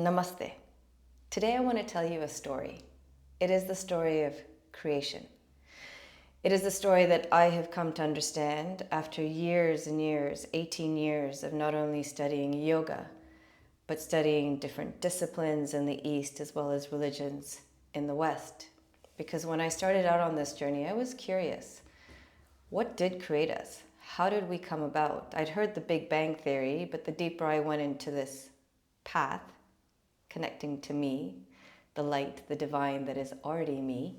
Namaste. Today I want to tell you a story. It is the story of creation. It is the story that I have come to understand after years and years, 18 years of not only studying yoga, but studying different disciplines in the East as well as religions in the West. Because when I started out on this journey, I was curious. What did create us? How did we come about? I'd heard the Big Bang Theory, but the deeper I went into this path, connecting to me, the light, the divine that is already me,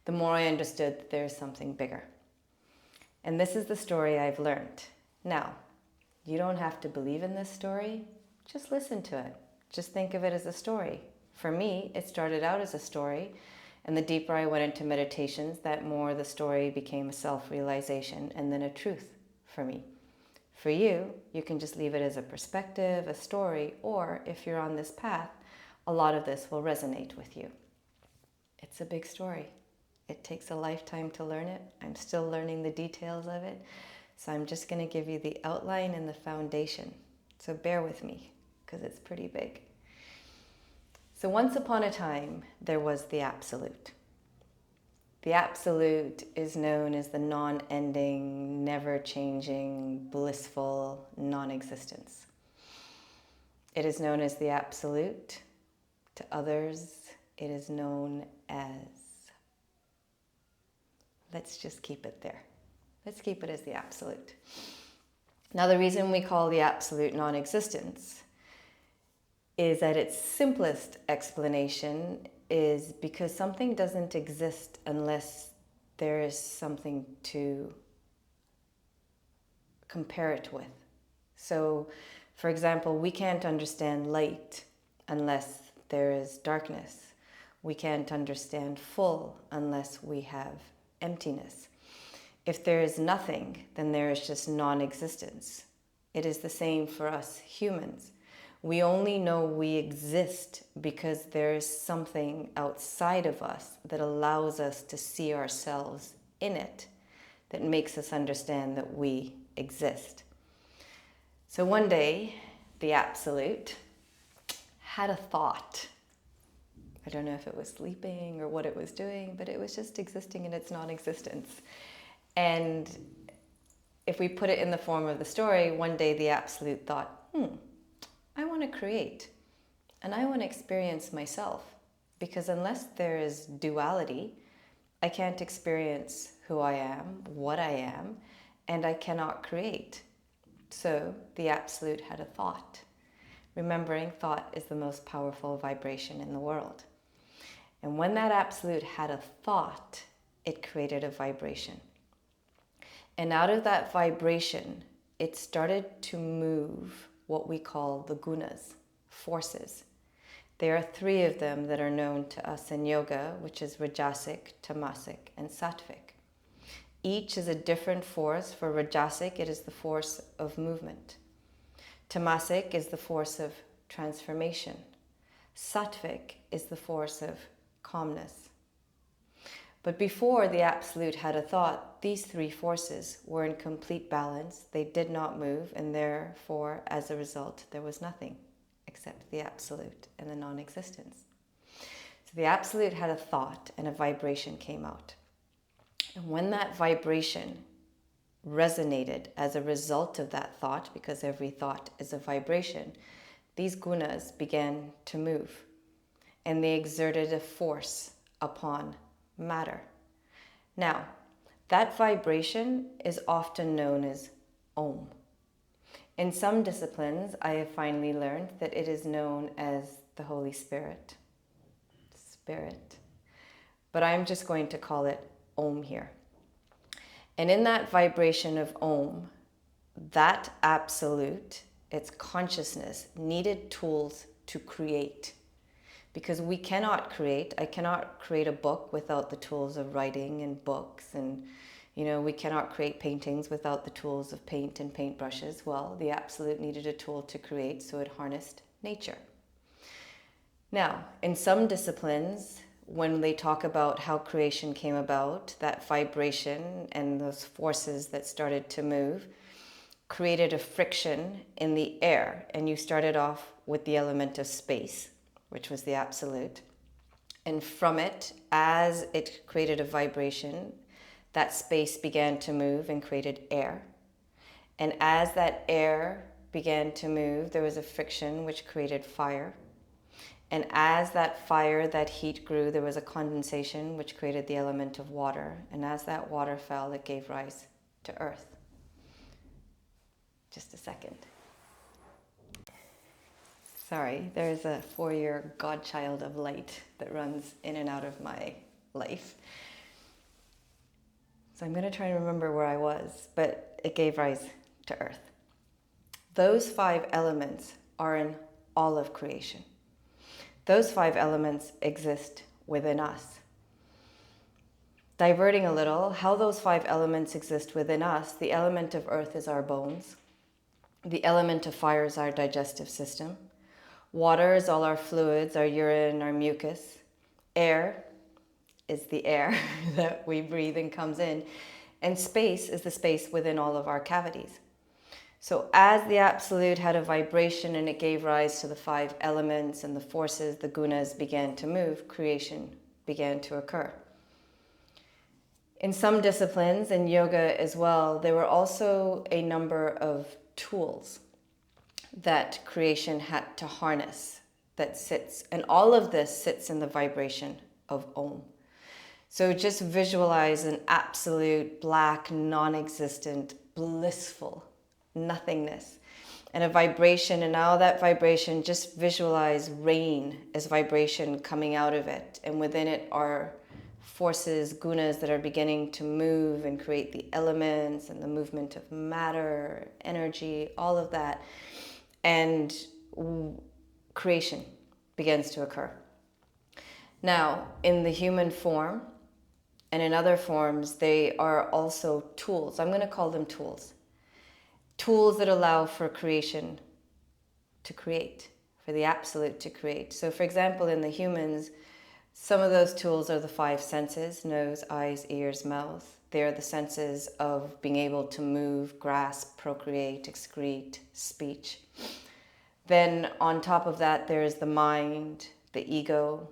the more I understood that there is something bigger. And this is the story I've learned. Now, you don't have to believe in this story, just listen to it. Just think of it as a story. For me, it started out as a story, and the deeper I went into meditations, that more the story became a self-realization and then a truth for me. For you, you can just leave it as a perspective, a story, or if you're on this path, a lot of this will resonate with you. It's a big story. It takes a lifetime to learn it. I'm still learning the details of it. So I'm just going to give you the outline and the foundation. So bear with me, because it's pretty big. So once upon a time, there was the Absolute. The Absolute is known as the non-ending, never-changing, blissful non-existence. It is known as the Absolute. To others, it is known as... Let's just keep it there. Let's keep it as the Absolute. Now, the reason we call the Absolute non-existence is that its simplest explanation is because something doesn't exist unless there is something to compare it with. So, for example, we can't understand light unless there is darkness. We can't understand full unless we have emptiness. If there is nothing, then there is just non-existence. It is the same for us humans. We only know we exist because there is something outside of us that allows us to see ourselves in it, that makes us understand that we exist. So one day, the Absolute had a thought. I don't know if it was sleeping or what it was doing, but it was just existing in its non-existence. And if we put it in the form of the story, one day the Absolute thought, I want to create and I want to experience myself, because unless there is duality, I can't experience who I am, what I am, and I cannot create. So the Absolute had a thought. Remembering, thought is the most powerful vibration in the world. And when that Absolute had a thought, it created a vibration. And out of that vibration, it started to move what we call the gunas, forces. There are 3 of them that are known to us in yoga, which is Rajasic, Tamasic, and Sattvic. Each is a different force. For Rajasic, it is the force of movement. Tamasic is the force of transformation. Sattvic is the force of calmness. But before the Absolute had a thought, these 3 forces were in complete balance. They did not move, and therefore, as a result, there was nothing except the Absolute and the non-existence. So the Absolute had a thought, and a vibration came out. And when that vibration resonated as a result of that thought, because every thought is a vibration, these gunas began to move, and they exerted a force upon matter. Now, that vibration is often known as Om. In some disciplines, I have finally learned that it is known as the Holy Spirit. Spirit. But I'm just going to call it Om here. And in that vibration of Om, that Absolute, its consciousness, needed tools to create. Because we cannot create. I cannot create a book without the tools of writing and books, and we cannot create paintings without the tools of paint and paintbrushes. Well, the Absolute needed a tool to create, so it harnessed nature. Now, in some disciplines, when they talk about how creation came about, that vibration and those forces that started to move created a friction in the air, and you started off with the element of space, which was the absolute. And from it, as it created a vibration, that space began to move and created air. And as that air began to move, there was a friction which created fire. And as that fire, that heat grew, there was a condensation which created the element of water. And as that water fell, it gave rise to earth. Just a second. Sorry, there's a 4-year godchild of light that runs in and out of my life. So I'm going to try and remember where I was, but it gave rise to earth. Those 5 elements are in all of creation. Those 5 elements exist within us. Diverting a little, how those 5 elements exist within us, the element of earth is our bones. The element of fire is our digestive system. Water is all our fluids, our urine, our mucus. Air is the air that we breathe and comes in. And space is the space within all of our cavities. So as the absolute had a vibration and it gave rise to the 5 elements and the forces, the gunas began to move, creation began to occur. In some disciplines, in yoga as well, there were also a number of tools that creation had to harness that sits, and all of this sits in the vibration of Om. So just visualize an absolute black, non-existent, blissful nothingness and a vibration, and now that vibration, just visualize rain as vibration coming out of it, and within it are forces, gunas that are beginning to move and create the elements and the movement of matter, energy, all of that, and creation begins to occur. Now, in the human form and in other forms, they are also tools. I'm going to call them tools. Tools that allow for creation to create, for the absolute to create. So for example, in the humans, some of those tools are the 5 senses: nose, eyes, ears, mouth. They are the senses of being able to move, grasp, procreate, excrete, speech. Then on top of that, there is the mind, the ego,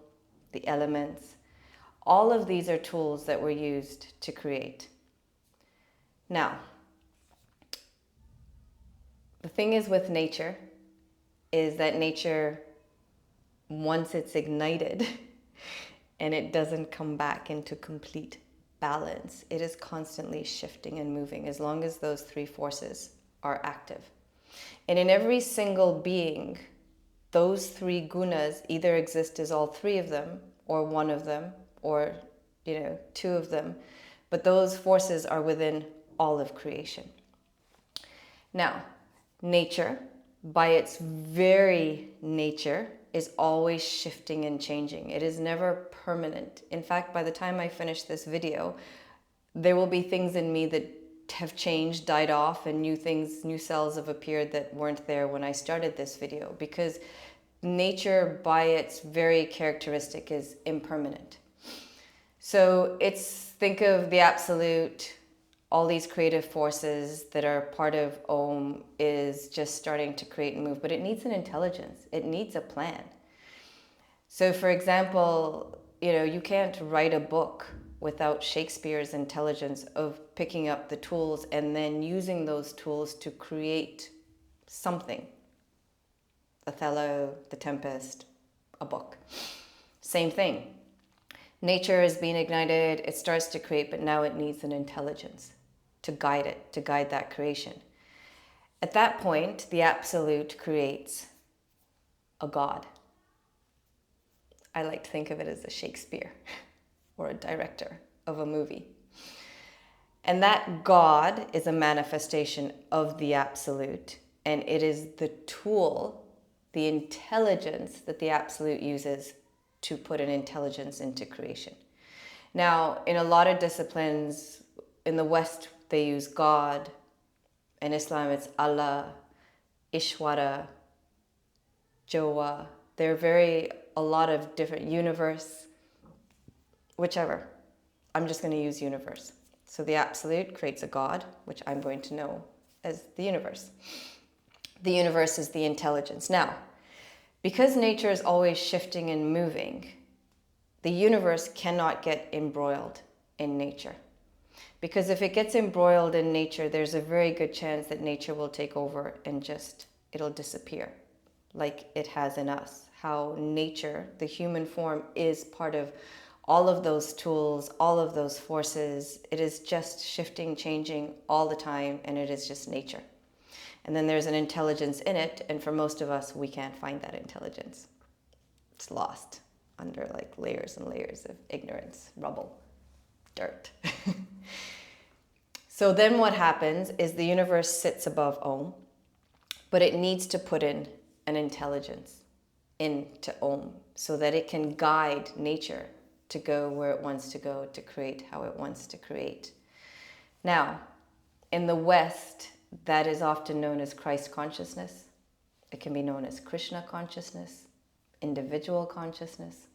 the elements. All of these are tools that were used to create. Now, the thing is with nature is that nature, once it's ignited and it doesn't come back into complete balance, it is constantly shifting and moving as long as those 3 forces are active. And in every single being, those 3 gunas either exist as all 3 of them, or 1 of them, or 2 of them, but those forces are within all of creation. Now, nature, by its very nature, is always shifting and changing. It is never permanent. In fact, by the time I finish this video, there will be things in me that have changed, died off, and new cells have appeared that weren't there when I started this video, because nature by its very characteristic is impermanent. So think of the absolute, all these creative forces that are part of Om is just starting to create and move, but it needs an intelligence. It needs a plan. So for example, you can't write a book without Shakespeare's intelligence of picking up the tools and then using those tools to create something. Othello, The Tempest, a book. Same thing. Nature is being ignited, it starts to create, but now it needs an intelligence to guide it, to guide that creation. At that point, the absolute creates a god. I like to think of it as a Shakespeare or a director of a movie. And that god is a manifestation of the absolute, and it is the tool, the intelligence that the absolute uses to put an intelligence into creation. Now, in a lot of disciplines, in the West, they use God. In Islam, it's Allah, Ishwara, Jowa. There are a lot of different universe, whichever. I'm just going to use universe. So the absolute creates a God, which I'm going to know as the universe. The universe is the intelligence. Now, Because nature is always shifting and moving, the universe cannot get embroiled in nature. Because if it gets embroiled in nature, there's a very good chance that nature will take over and it'll disappear, like it has in us. How nature, the human form, is part of all of those tools, all of those forces. It is just shifting, changing all the time, and it is just nature. And then there's an intelligence in it, and for most of us, we can't find that intelligence. It's lost under like layers and layers of ignorance, rubble, dirt. So then what happens is the universe sits above Om, but it needs to put in an intelligence into Om so that it can guide nature to go where it wants to go, to create how it wants to create. Now, in the West, that is often known as Christ consciousness. It can be known as Krishna consciousness, individual consciousness,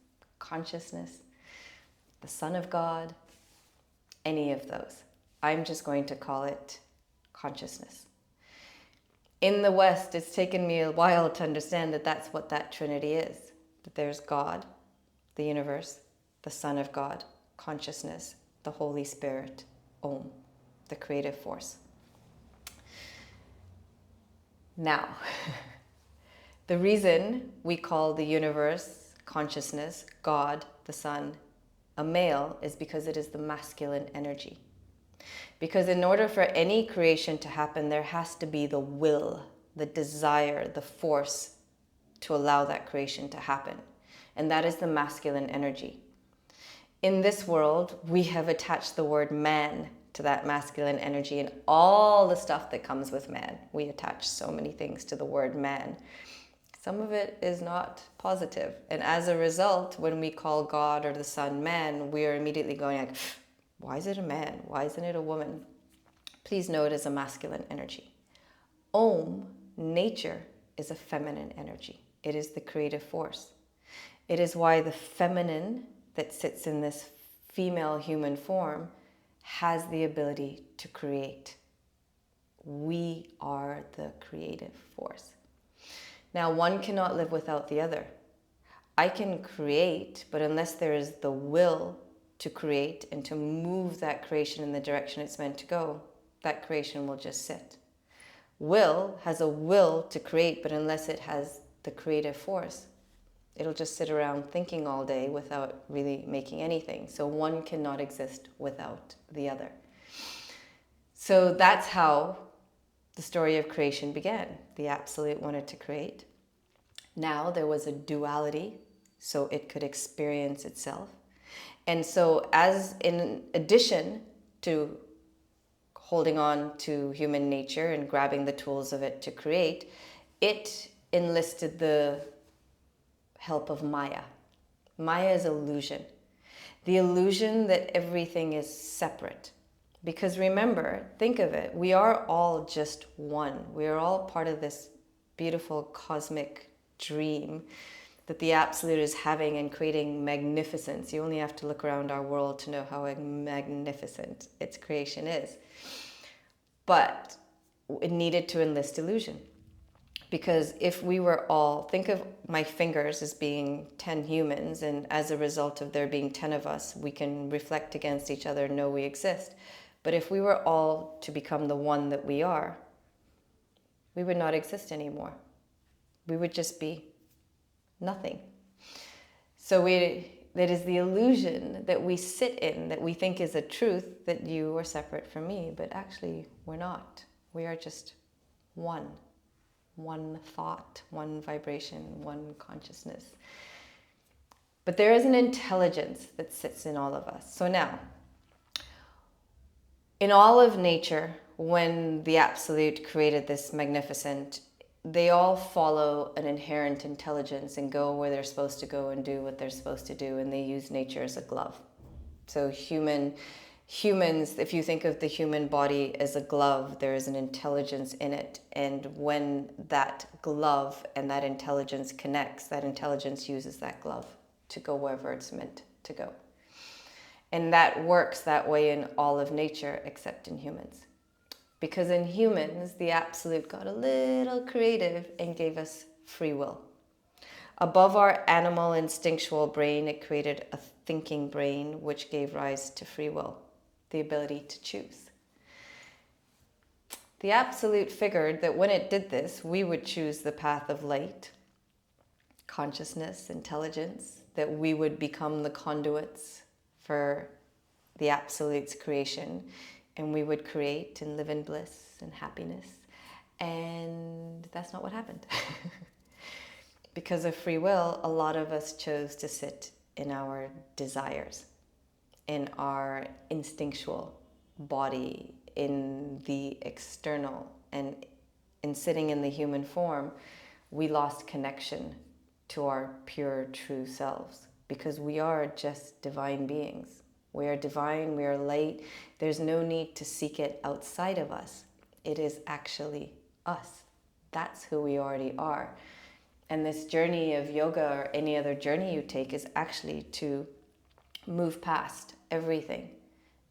the Son of God, any of those. I'm just going to call it consciousness. In the West, it's taken me a while to understand that that's what that Trinity is. That there's God, the universe, the Son of God, consciousness, the Holy Spirit, Om, the creative force. Now, the reason we call the universe, consciousness, God, the Son, a male is because it is the masculine energy. Because in order for any creation to happen, there has to be the will, the desire, the force to allow that creation to happen. And that is the masculine energy. In this world, we have attached the word man to that masculine energy and all the stuff that comes with man. We attach so many things to the word man. Some of it is not positive. And as a result, when we call God or the Son man, we are immediately going like, why is it a man? Why isn't it a woman? Please know it is a masculine energy. Om, nature, is a feminine energy. It is the creative force. It is why the feminine that sits in this female human form has the ability to create. We are the creative force. Now, one cannot live without the other. I can create, but unless there is the will to create and to move that creation in the direction it's meant to go, that creation will just sit. Will has a will to create, but unless it has the creative force, it'll just sit around thinking all day without really making anything. So one cannot exist without the other. So that's how the story of creation began. The Absolute wanted to create. Now there was a duality, so it could experience itself. And so as in addition to holding on to human nature and grabbing the tools of it to create, it enlisted the help of Maya. Maya is illusion. The illusion that everything is separate. Because remember, think of it, we are all just one. We are all part of this beautiful cosmic dream that the Absolute is having and creating magnificence. You only have to look around our world to know how magnificent its creation is. But it needed to enlist illusion. Because if we were all, think of my fingers as being 10 humans, and as a result of there being 10 of us, we can reflect against each other and know we exist. But if we were all to become the one that we are, we would not exist anymore. We would just be nothing. So that is the illusion that we sit in, that we think is a truth, that you are separate from me, but actually we're not. We are just one. One thought, one vibration, one consciousness. But there is an intelligence that sits in all of us. So now, in all of nature, when the Absolute created this magnificent, they all follow an inherent intelligence and go where they're supposed to go and do what they're supposed to do, and they use nature as a glove. So humans, if you think of the human body as a glove, there is an intelligence in it. And when that glove and that intelligence connects, that intelligence uses that glove to go wherever it's meant to go. And that works that way in all of nature, except in humans. Because in humans, the Absolute got a little creative and gave us free will. Above our animal instinctual brain, it created a thinking brain, which gave rise to free will, the ability to choose. The Absolute figured that when it did this, we would choose the path of light, consciousness, intelligence, that we would become the conduits for the Absolute's creation, and we would create and live in bliss and happiness. And that's not what happened. Because of free will, a lot of us chose to sit in our desires, in our instinctual body, in the external, and in sitting in the human form, we lost connection to our pure, true selves, because we are just divine beings. We are divine, we are light. There's no need to seek it outside of us. It is actually us. That's who we already are. And this journey of yoga, or any other journey you take, is actually to move past everything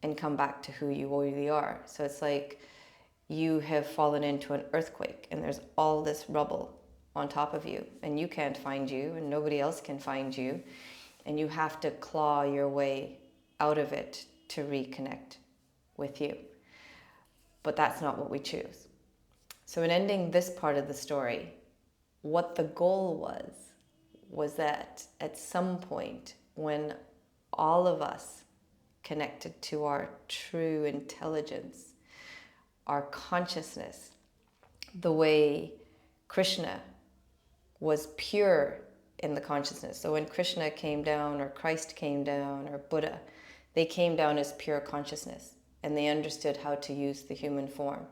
and come back to who you already are. So it's like you have fallen into an earthquake and there's all this rubble on top of you, and you can't find you and nobody else can find you, and you have to claw your way out of it to reconnect with you. But that's not what we choose. So in ending this part of the story, what the goal was that at some point when all of us connected to our true intelligence, our consciousness, the way Krishna was pure in the consciousness. So when Krishna came down, or Christ came down, or Buddha, they came down as pure consciousness, and they understood how to use the human form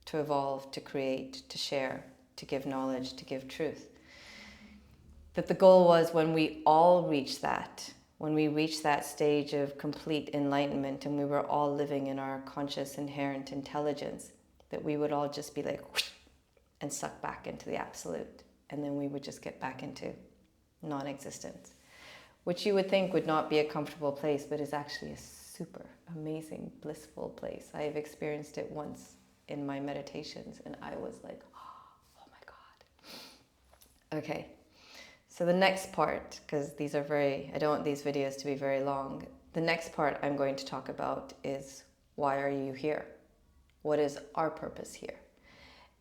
to evolve, to create, to share, to give knowledge, to give truth. That the goal was, when we all reach that, when we reach that stage of complete enlightenment and we were all living in our conscious inherent intelligence, that we would all just be like whoosh, and suck back into the Absolute, and then we would just get back into non-existence, which you would think would not be a comfortable place, but is actually a super amazing, blissful place. I have experienced it once in my meditations, and I was like, oh my God. Okay, so the next part, because I don't want these videos to be very long. The next part I'm going to talk about is, why are you here? What is our purpose here?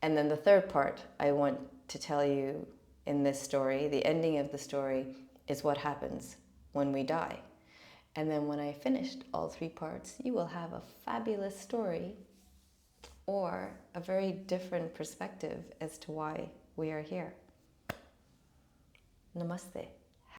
And then the third part I want to tell you in this story, the ending of the story, is what happens when we die. And then when I finished all three parts, you will have a fabulous story, or a very different perspective as to why we are here. Namaste.